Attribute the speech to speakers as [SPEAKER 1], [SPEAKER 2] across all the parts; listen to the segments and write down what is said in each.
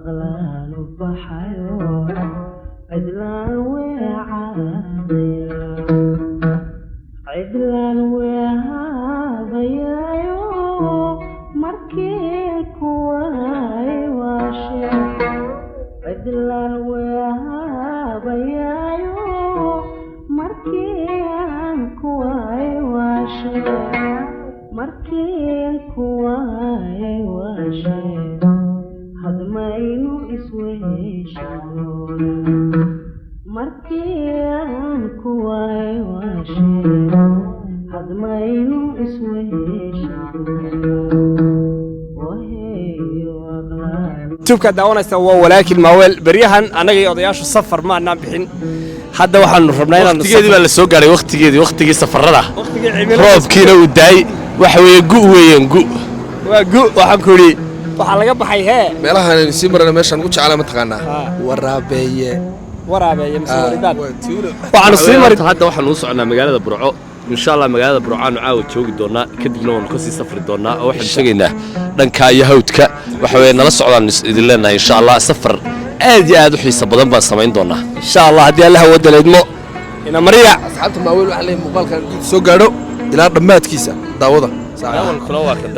[SPEAKER 1] وأغلال بحيو عدلان وعادية عدلان وهابيايو مركيك واي واشي عدلان وهابيايو مركيك واي واشي مركيك واي واشي هدماينو اسويشون مركيك واي واشي هدماينو اسويشون
[SPEAKER 2] تبكى داونaysa waa walaakin maawel bariyahan anaga iyo odayaashu safar ma aanan bixin hadda waxaan rabnaa inaan
[SPEAKER 3] waqtigeedii baa la soo gaaray waqtigii safarada roobkiina uu daay waxa weeye gu weeyeen gu
[SPEAKER 2] waa gu waxaan ku yiri waxa laga baxay
[SPEAKER 3] meelahan si marana meeshan ugu jeclaa ma taqaanaa waraabeeye
[SPEAKER 2] mas'uuliyad
[SPEAKER 3] waxaan sii maray hadda waxaan u soconaa magaalada Burco insha Allah magaalada Burco aan caawa joogi doonaa kadibna waan ka sii safri doonaa oo waxaan sheegaynaa dhanka iyo hawdka waxa weeye nala socdaan idin leenahay insha Allah safar aad iyo aad u xiiso badan baan samayn doonaa insha Allah hadii Allah wada leedmo ina mariya asxaabta maawil waxa leeyahay muuqaalkan soo gaadho ilaa dhamaadkiisa daawada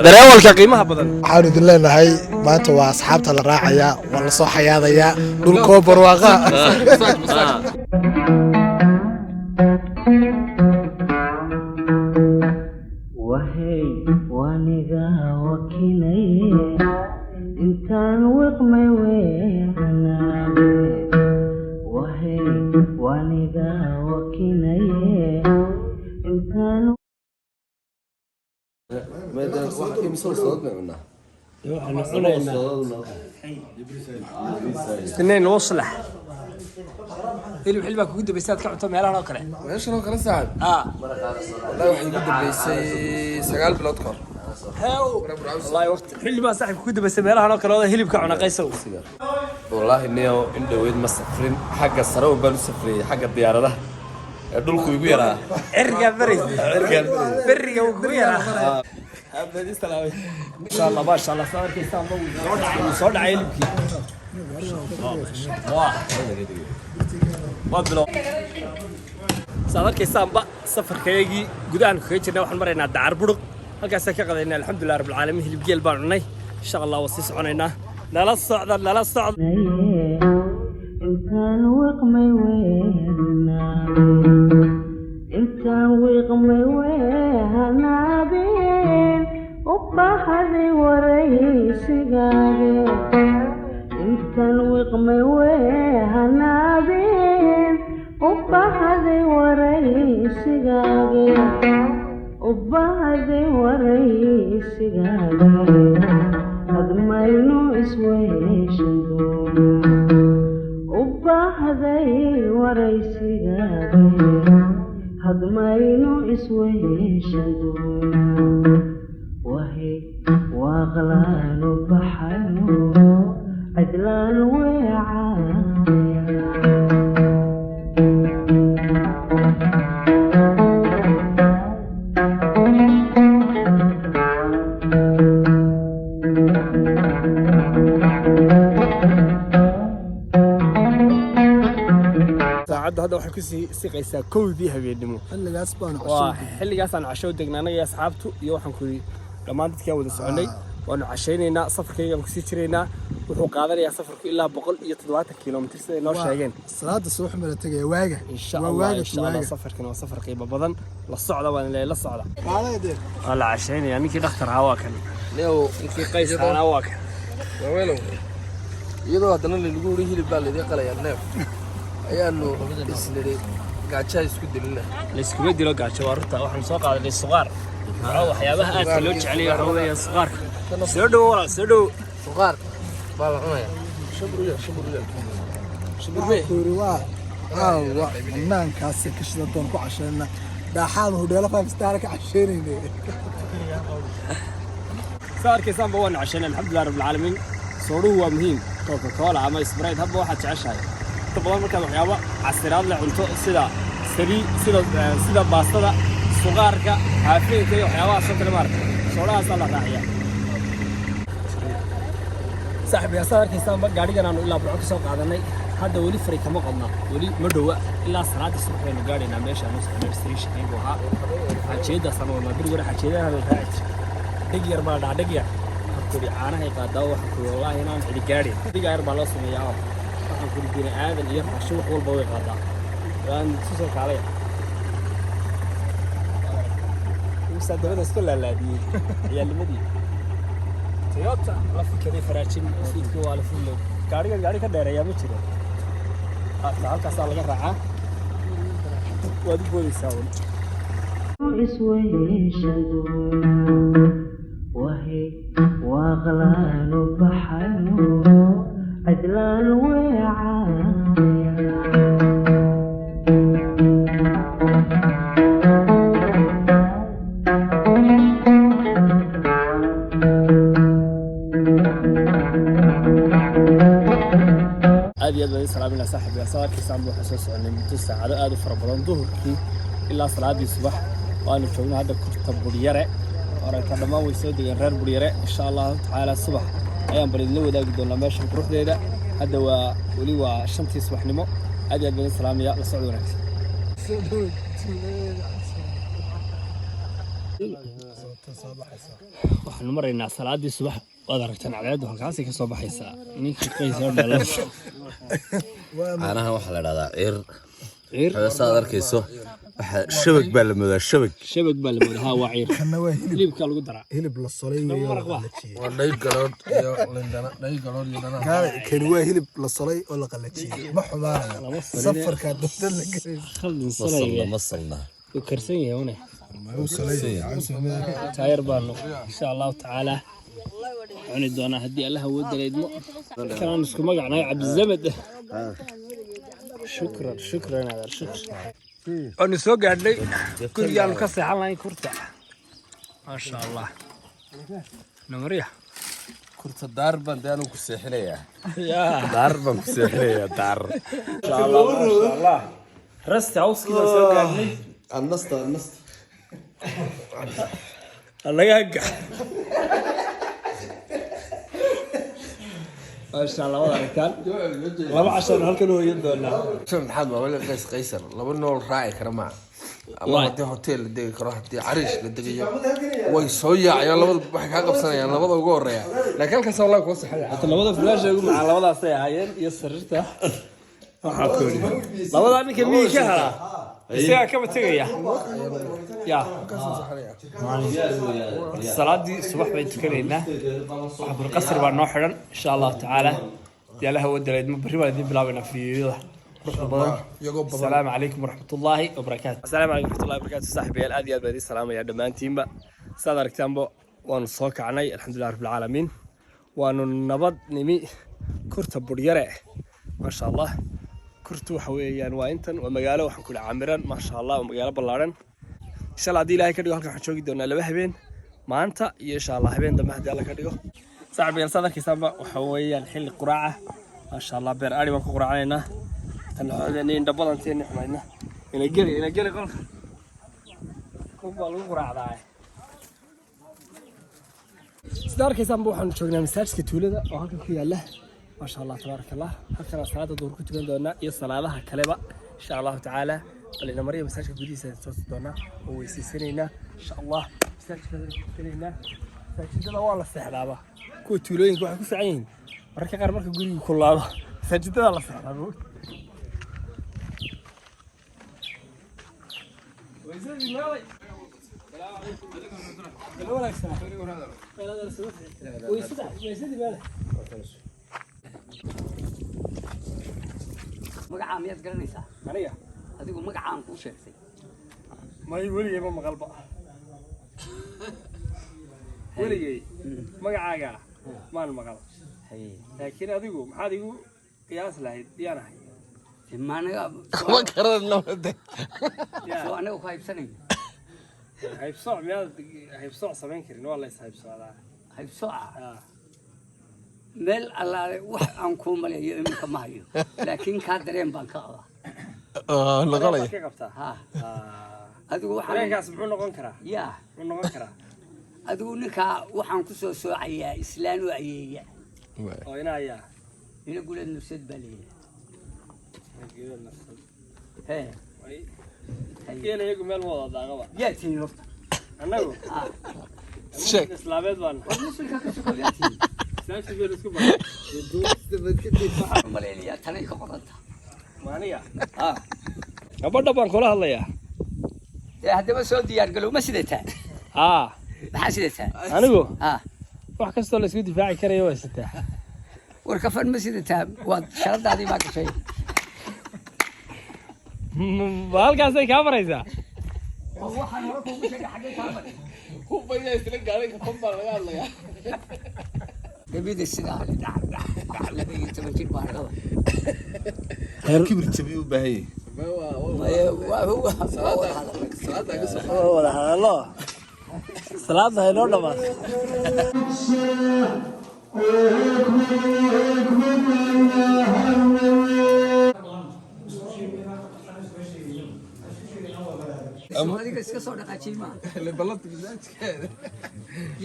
[SPEAKER 3] dareewalka qiimaha badan
[SPEAKER 4] waxaan idin leenahay maanta waa asxaabta la raacaya waa la soo xayaadaya dhulkoo barwaaqa
[SPEAKER 1] وهي وانيغا وكيني انتان وقمي ويهنا وهي وانيغا وكيني انتان
[SPEAKER 3] ماذا واحد يمسك صوتنا منها
[SPEAKER 2] اثنين وصلح هلو حلبك كنت بيسات كعبتهم يلا ناكله
[SPEAKER 3] ايش لو كلا ساعه والله waxay ku dambeysay 9 bilood kor
[SPEAKER 2] والله وقت حلي ما صاحب كنت بس meelaha oo kale oo hilibka cuna qaysow
[SPEAKER 3] والله inay indhaweed ma safrin xagga sare oo bal safriyay xagga diyaaradaha dhulku igu yaraa
[SPEAKER 2] erga bariga ugu yaraa هذا السلام ان شاء الله ما شاء الله صار كيسان soo dhacay hilibkii wadlo safarkaysaanba safarkaygii gudahan kaga jirnay waxaan maraynaa dacar buruq halkaas ka qadaynaa alxamdulillaah rabbil caalamiin hilib geel baan cunay insha Allah wasi soconaynaa nala socda
[SPEAKER 1] intaan wiqmay weehna intaan wiqmay weehna been ubahadi waraysigaaga intaan wiqmay weehna been ubahadi waraysigaaga hadmayno isweeshan ubahday waraysigaaga hadmayno isweeshan wahi waaqlaan baxayo عدلان وعادية
[SPEAKER 2] هذا waxay ku sii qaysaa koodii habeenimo xilligaas aan casho degnaa anaga asxaabtu iyo waxaan ku dhamaan dadkii wada soconay waanu cashaynaynaa safarkayga ku sii jireynaa wuxuu qaadanayaa safarku ilaa 170 kiiloomitir sida noo sheegeen
[SPEAKER 4] salaada subax mara tagay waaga
[SPEAKER 2] insha Allah safarkan waa safar qiimo badan la socda waan la socda wala cashaynaya ninkii dhakhtar hawa kan leeyo ninkii qays hawa kan
[SPEAKER 3] weelo iyadoo hadana lagu wari hilib baa leeyahay qalaya neef ayaanu isleeyahay gaajo isku dilina
[SPEAKER 2] la isku dilo gaajo warta waxaan soo qaadanay suqaar waxyaabaha aad loo jecel yahay waxa weeye suqaarka soo dhaw
[SPEAKER 3] suqaar baa la cunaya
[SPEAKER 4] shubruya waa banaankaas ka shida doon ku cashayna daaxaan hodheelo 5 star ka cashaynayna
[SPEAKER 2] saarkiisan baa wana cashayna alxamdulillaah rabbil caalamiin sooruhu waa muhiim coca cola ama sprite hadba waxa jeceshahay badan marka waxyaabo casiraad la cunto sida sida baastada suqaarka caafimaadka iyo waxyaabaha soo kale maarka soorahaas la raaciya صاحب يا صار كيسان قاعد أنا إلا برعك سوق عدني هذا ولي فريق ما قلنا ولي مدوى إلا صلاة الصبح إنه قاعد نعملش أنا نص نرسيش كيبوها حشيدة صنوا ما بيقول حشيدة هذا الحاج دقير ما دا دقير حكوري أنا هي قاعد دوا حكوري والله هنا عندي قاعد دقير ما لصق يا عم حكوري بين هذا اللي يرفع شو هو البوي قاعد وأنا تسوق عليه مستعد بس كل اللي هي اللي مدي تويوتا لا فكري فراشين فيكو ولا فيلو gaari ka dheereeyaa ma jiro halkaas laga raacaa waad boolisaa
[SPEAKER 1] isweeshadu wahi waqlaanu baxayo adlaan
[SPEAKER 2] سلامنا صاحب يا صار كيسان بو حسوس عن مدة ساعة هذا فربضان ظهر إلا صلاة الصبح وأنا شوفنا هذا كرة بوليرة ورا كذا ما ويسود غير بوليرة إن شاء الله تعالى الصبح أيام بريد لو ده قدونا ماشي بروح ده هذا ولي وشمس يصبح نمو هذا بين السلام يا الصعود ونكس waxaan maraynaa salaadii subax waad aragtaan cadaad halkaas ka soo baxaysa ninkii qoyska dhalay
[SPEAKER 3] caanaha waxa la dhahdaa ciir saad arkayso waxa shabag baa la moodaa shabag baa la moodaa ha waa ciir
[SPEAKER 4] kana waa
[SPEAKER 2] hilibka lagu daraa
[SPEAKER 4] hilib la solay
[SPEAKER 3] waa dhay galood iyo lindana
[SPEAKER 4] kan waa hilib la solay oo la qalajiyay ma xumaanayo safarka dadka la galay
[SPEAKER 2] khaldin salay
[SPEAKER 3] masalna
[SPEAKER 2] وكرسين هنا تاير بانو إن شاء الله تعالى عندي دونا هدي الله ود اليدمو كان نسكو مقعنا عبد الزبد شكرا هذا الشكر أنا سوق عندي كل يوم كسر حالنا كرتة ما شاء الله نمريح
[SPEAKER 3] كرة داربا دانو كسيحلية
[SPEAKER 2] يا
[SPEAKER 3] داربا كسيحلية دار
[SPEAKER 2] إن شاء الله ما شاء الله رست عوس كذا سوق عندي
[SPEAKER 3] النصت
[SPEAKER 2] الله يقع ما شاء الله والله رجال لما عشان هالكل هو يدونا
[SPEAKER 3] شو محمد ولا قيصر لو انه راعي كرما الله دي هوتيل دي كروح دي عريش دي way soo yaacay labada wax ka qabsanayaan labada ugu horeeya laakiin halkaas wallahi ku saxay
[SPEAKER 2] hata labada flash ugu macaan labadaas ay ahaayeen iyo sariirta waxa ku yiri labada ninka mii ka hala isaga ka batagaya ya salaadii subax bay tukanayna waxa bur qasr baa noo xiran insha Allah taala yalaha wadaleed ma bari walaadii bilaabina fiidiyada السلام عليكم ورحمة الله وبركاته. السلام عليكم ورحمة الله وبركاته. صاحبي الأدي البدي السلام يا دمان تيمبا. صدر كتامبو ونصوك عني الحمد لله رب العالمين. وننبض نمي كرت بريرة ما شاء الله. كرتو حويان وإنتن ومجاله وحنكون عامرا ما شاء الله ومجاله بلارن. إن شاء الله دي لها كده هالك حنشوف دونا لبهبين ما أنت إن شاء الله هبين دم هدي الله كده. صاحبي صدر كتامبا وحويان حل قراعة ما شاء الله بير أري ما قراعنا. هذا نين دبل أنتين حماينا إلى جري قال كوبا لوقرا عاي صدار كيسان بوحن شغلنا مساج كتولة وهاك كي الله ما شاء الله تبارك الله هكذا صلاة الظهر كنت دونا يا صلاة كلبا إن شاء الله تعالى لأن مريم مساج بدي دونا ويسيسنينا إن شاء الله مساج كذا مساج والله سهلة كتولين كوحكو سعين مركا غير مركا قولي كلها مساج الله سهلة
[SPEAKER 5] magacaa miyaad garanaysaa
[SPEAKER 2] aniga
[SPEAKER 5] adigu magacaan kuu sheegtay
[SPEAKER 2] may weligay ma maqalba weligay magacaaga maan maqal laakiin adigu maxaad igu qiyaas lahayd diyaanahay
[SPEAKER 5] maanaga
[SPEAKER 3] ma garanayno
[SPEAKER 5] soo anaga ku haybsanayno
[SPEAKER 2] haybsooc miyaad haybsooc samayn karin waa la is haybsoodaa
[SPEAKER 5] haybsooca meel allaale wax aan kuu maleeyo iminka ma hayo laakiin kaa dareen baan ka qabaa
[SPEAKER 3] naqalay
[SPEAKER 2] ka qabtaa
[SPEAKER 5] ha adigu waxaan
[SPEAKER 2] dareenkaas muxuu noqon karaa
[SPEAKER 5] yaa
[SPEAKER 2] muxuu noqon karaa
[SPEAKER 5] adigu ninkaa waxaan ku soo soocayaa islaan oo ayeeya
[SPEAKER 2] oo inaya
[SPEAKER 5] ina guleed nafsad baliye hee
[SPEAKER 2] geela iyagu meel ma wada daaqaba
[SPEAKER 5] yaa tiin horta
[SPEAKER 2] annagu
[SPEAKER 3] sheeg
[SPEAKER 2] islaameed baan
[SPEAKER 5] muslimka ka shaqo yaa tiin
[SPEAKER 2] saasi beel isku baa
[SPEAKER 5] waxaan malaynayaa tanay ka qoranta
[SPEAKER 2] maaniga
[SPEAKER 5] ah
[SPEAKER 2] gabadha baan kula hadlayaa
[SPEAKER 5] dee haddaba soo diyaar galow ma sidataa maxaa sidataa
[SPEAKER 2] anigu
[SPEAKER 5] ah
[SPEAKER 2] wax kastoo la isku difaaci karayo waa sitaa
[SPEAKER 5] war kafan ma sidataa waad sharadaadii baa gashay
[SPEAKER 2] halkaasay kaa maraysaa
[SPEAKER 5] waxaan hore kuugu sheegay xaggee kaa maray
[SPEAKER 3] hubaya isla gaaray kafan baa laga hadlayaa
[SPEAKER 5] gabida sidaa le dhac 12 jir baan qaba
[SPEAKER 3] kibir jabi u baahay
[SPEAKER 2] wada hadallo salaada hay noo dhammaan
[SPEAKER 5] adiga iska soo dhaqaajiyey ma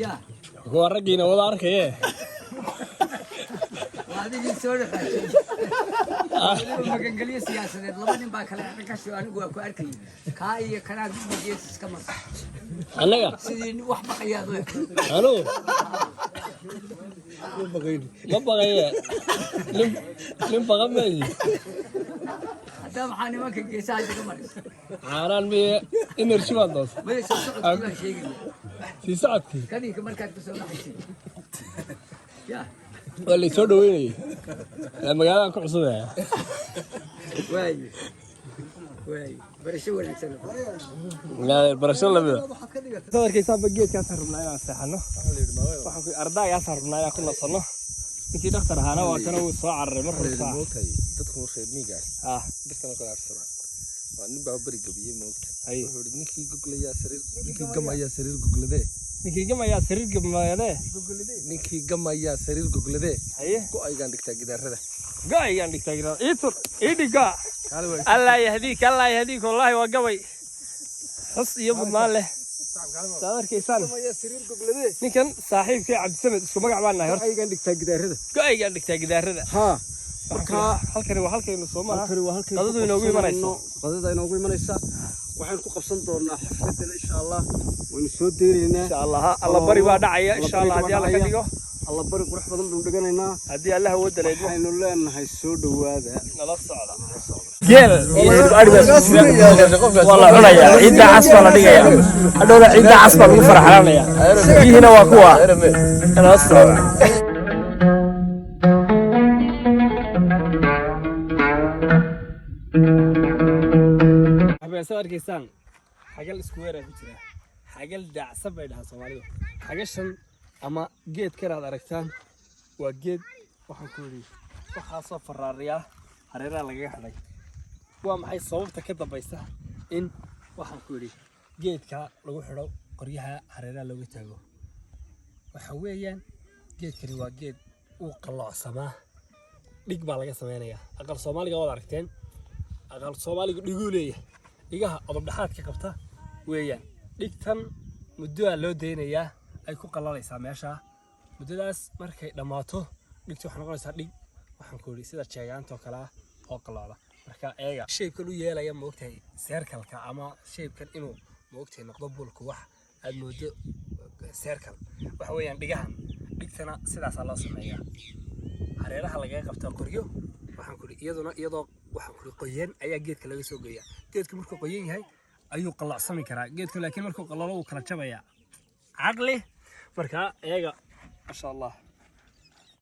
[SPEAKER 5] ya
[SPEAKER 2] waa raggiina wada arkaye
[SPEAKER 5] adigii soo dhaqaajiyey magangeliyo siyaasadeed laba nin baa kale arkasho anigu waa ku arkayay kaa iyo kanaa gees iska marsa
[SPEAKER 2] annaga
[SPEAKER 5] sidii wax baqayaad u eg
[SPEAKER 2] anu ma baqaye nin baqa maayi
[SPEAKER 5] haddaa maxaa nimanka geesaha isaga maraysa
[SPEAKER 2] caanaan miye energy baan doonta
[SPEAKER 5] maya soo socodkii baan sheegaya
[SPEAKER 2] sii socodkii
[SPEAKER 5] kadinka markaad ka soo dhaxaysay ya
[SPEAKER 2] waa laysoo dhaweynayay magaaladaan ku cusubaya
[SPEAKER 5] waayo barasho wanaagsan
[SPEAKER 2] barasho lamida sadarkaysaanba geedkaasaan rabnaa inaan seexano ardaygaasaan rabnaa inaan ku nasanno ninkii dhakhtar ahaana waa kana wuu soo cararay mar hore
[SPEAKER 3] dadku reer miigaas birtana qalaarsadaan waa nin baa bari gabiyey moogta wuxuu yidhi ninkii goglayaa sariir ninkii gamayaa sariir gogladee
[SPEAKER 2] ninkii gamayaa sariir gamayaadee
[SPEAKER 3] ninkii gamayaa sariir gogladee
[SPEAKER 2] haye
[SPEAKER 3] go-aygaan dhigtaa gidaarada
[SPEAKER 2] go-aygaan dhigtaa gidaarada iitur iidhiga allaa yahdiik wallaahi waa gabay xus iyo mudnaan leh saad arkaysaan ninkan saaxiibkay cabdisamed isku magac baan nahay horta go-aygaan dhigtaa gidaarada marka halkani waa halkaynu soo maaha qadadu inoogu imanaysa
[SPEAKER 1] waxaan ku qabsan doonaa xafladan insha Allah waynu soo deereynaa
[SPEAKER 2] insha Allah alla bari baa dhacaya insha Allah hadii alla ka dhigo
[SPEAKER 1] alla bari qurux badan buu dhiganaynaa
[SPEAKER 2] hadii Allah wada leeyahay
[SPEAKER 1] waxaynu leenahay soo dhawaada
[SPEAKER 2] nala socda geel iyo wala cunaya ciida casba la dhigaya hadhowna ciida casba lagu faraxalanaya biyihina waa kuwa nala socda arkaysaan xagal isku weeraa ku jira xagal daacsan bay dhahaa Soomaalidu xagashan ama geed karaad aragtaan waa geed waxaan ku yiri waxa soo faraariya hareeraha laga xidhay waa maxay sababta ka dambaysa in waxaan ku yiri geedka lagu xidho qoryaha hareeraha lagu taago waxa weeyaan geedkani waa geed uu qalloocsamaa dhig baa laga sameeyaa aqal Soomaaliga wada aragteen aqal Soomaaliga dhiguu leeyahay dhigaha qodob dhaxaadka qabta weeyaan dhigtan muddo loo deynayaa ay ku qallalaysaa meesha muddadaas markay dhamaato dhigtu waxay noqonaysaa dhig waxaan ku yiri sida jeegaanto kala oo qallala marka eega shaybkan u yeelaya moogtahay circle-ka ama shaybkan inuu moogtahay noqdo bulku wax aad moodo circle waxa weeyaan dhigahan dhigtana sidaas loo sameeyaa hareeraha laga qabta qoryo waxaan ku yiri iyadoo waxaan ku qoyan ayaa geedka laga soo geeyaa geedku markuu qoyan yahay ayuu qallacsan karaa geedku laakiin markuu qallalo uu kala jabaya aqli marka eega ma sha Allah